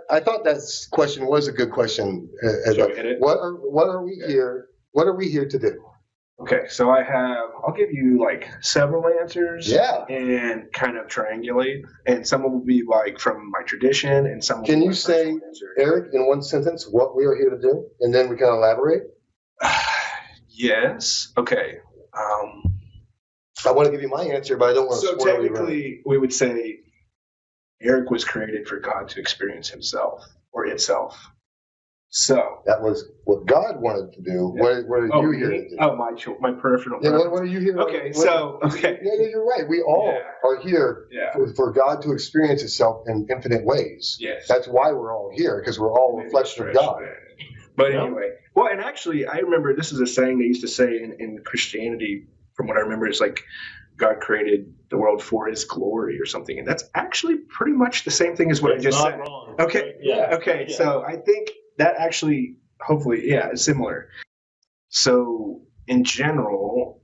I thought that question was a good question. Shall we hit it? What are we here? What are we here to do? Okay, so I'll give you like several answers. Yeah. And kind of triangulate, and some will be like from my tradition, and some. Can you say, Eric, in one sentence, what we are here to do, and then we can elaborate? Yes. Okay. I want to give you my answer, but I don't want to. So technically, we would say Eric was created for God to experience himself or itself. So that was what God wanted to do. Yeah. What are you here to do? Oh, my peripheral. Yeah, what are you here? Okay, okay. Yeah, you're right. We all are here for God to experience Himself in infinite ways. Yes. That's why we're all here, because we're all a reflection of God. But anyway, well, and actually, I remember this is a saying they used to say in Christianity. From what I remember, it's like God created the world for His glory or something, and that's actually pretty much the same thing as what I just said. Wrong. Okay. Yeah. Okay. Yeah. So I think that actually, hopefully, is similar. So in general,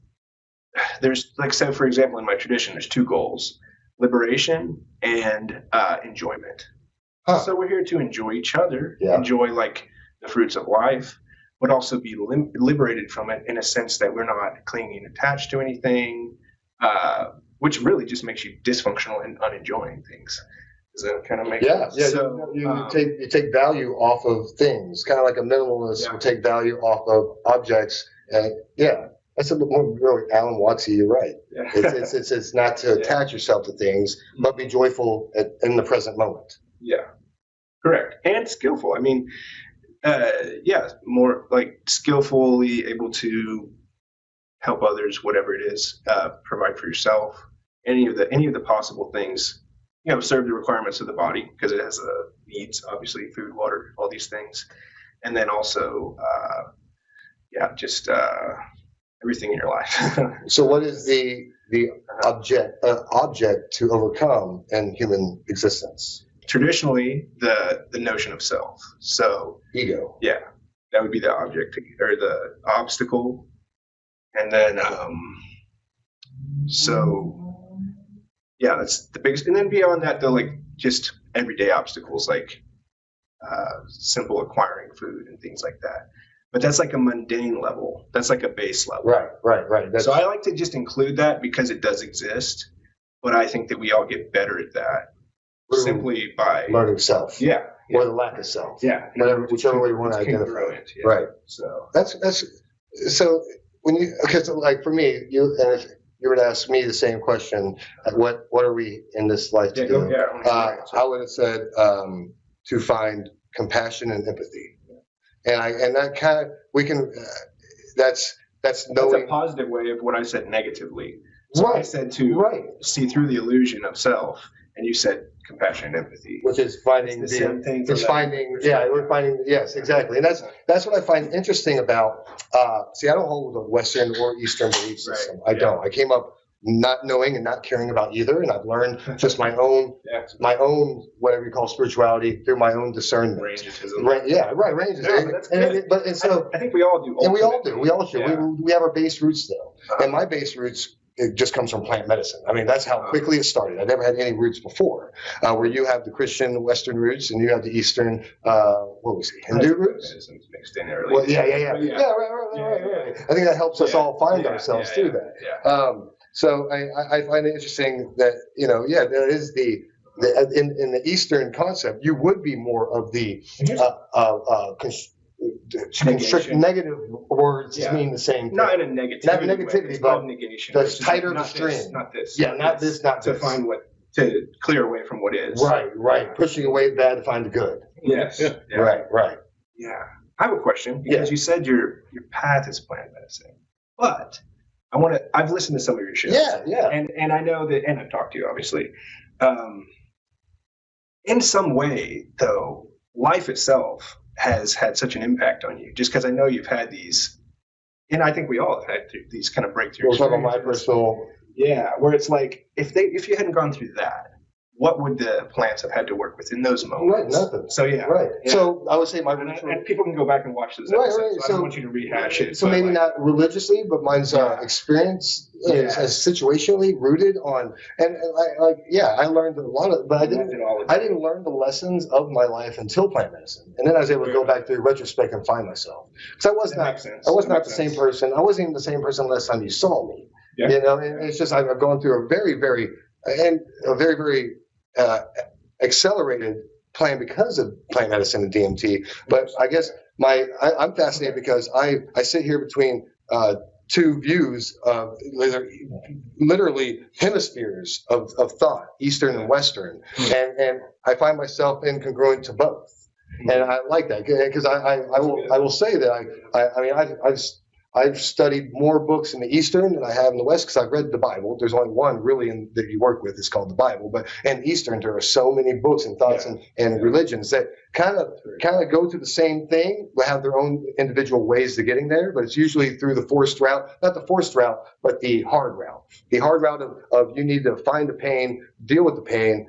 there's like, so for example, in my tradition, there's two goals: liberation and enjoyment. Huh. So we're here to enjoy each other, Yeah. enjoy like the fruits of life, but also be liberated from it in a sense that we're not clinging attached to anything, which really just makes you dysfunctional and unenjoying things. Does that kind of make sense? Yeah. So, You take value off of things, kind of like a minimalist would take value off of objects. And that's a little more really Alan Wattsy. You're right. Yeah. It's not to attach yourself to things, but be joyful in the present moment. Yeah, correct. And skillful. I mean, more like skillfully able to help others, whatever it is, provide for yourself, any of the possible things. Serve the requirements of the body because it has needs, obviously, food, water, all these things. And then also, just everything in your life. So what is the object to overcome in human existence? Traditionally, the notion of self. So ego. Yeah, that would be the object or the obstacle. And then, that's the biggest. And then beyond that, though, like just everyday obstacles, like simple acquiring food and things like that. But that's like a mundane level. That's like a base level. Right. So I like to just include that because it does exist. But I think that we all get better at that simply by learning self. Yeah. Or the lack of self. Yeah. Whichever way you want to identify. Yeah. Right. So that's so when because like for me, if you were to ask me the same question, what are we in this life to do? I would have said to find compassion and empathy, and that kind of we can. That's knowing. That's a positive way of what I said negatively. So I said to see through the illusion of self, and you said compassion and empathy, which is finding the same thing. It's finding, we're finding, yes, exactly, and that's what I find interesting about. See, I don't hold a Western or Eastern belief system. I don't. I came up not knowing and not caring about either, and I've learned just my own whatever you call spirituality through my own discernment. Rangeism. Rangeism. So I think we all do. And we all do. We all should. Yeah. We have our base roots though, and my base roots. It just comes from plant medicine. I mean, that's how quickly it started. I never had any roots before, where you have the Christian Western roots and you have the Eastern, Hindu roots? Mixed in early. Well, right. I think that helps us all find ourselves through that. Yeah. So I find it interesting that, there is in the Eastern concept, you would be more of the negative words mean the same thing. Not in a negativity. Not negativity, but negation. The tighter the string. Not this. Yeah, not this. To find to clear away from what is. Right. Pushing away the bad to find the good. Yes. Yeah. Right. Yeah. I have a question because you said your path is plant medicine, but I've listened to some of your shows. Yeah. And I know that, and I've talked to you obviously. In some way, though, life itself has had such an impact on you, just because I know you've had these, and I think we all have had these kind of breakthroughs. We're talking about my personal. Yeah, where it's like if you hadn't gone through that, what would the plants have had to work with in those moments? Right, nothing. So yeah. Right. Yeah. So I would say my And people can go back and watch those Right, episodes. right. So I So- don't want you to rehash it. So but, maybe like, not religiously, but mine's experience is situationally rooted on, and I learned a lot of, but I didn't learn the lessons of my life until plant medicine, and then I was able to go back through retrospect and find myself. Because I was not the same person. I wasn't even the same person last time you saw me. Yeah. You know, and it's just I've gone through a very, very accelerated plan because of plant medicine and DMT. But I guess I'm fascinated because I sit here between two views of literally hemispheres of thought, Eastern and Western, and I find myself incongruent to both. And I like that because I will say that I've studied more books in the Eastern than I have in the West because I've read the Bible. There's only one really that you work with. It's called the Bible. But in Eastern, there are so many books and thoughts and religions that kind of go to the same thing, but have their own individual ways to getting there. But it's usually through the forced route, not the forced route, but the hard route. The hard route of you need to find the pain, deal with the pain,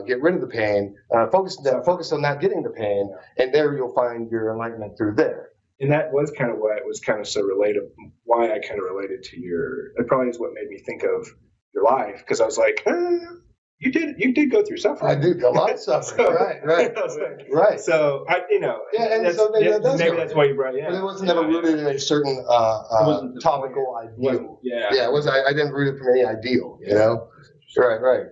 get rid of the pain, focus on not getting the pain, and there you'll find your enlightenment through there. And that was kind of what was kind of so relatable. Why I kind of related to it probably is what made me think of your life, because I was like, you did go through suffering. I did a lot of suffering. Right. Right. So maybe that's why you brought it. Yeah. But it wasn't never rooted in a certain topical ideal. Yeah. It wasn't. I didn't root it from any ideal. You know. Right.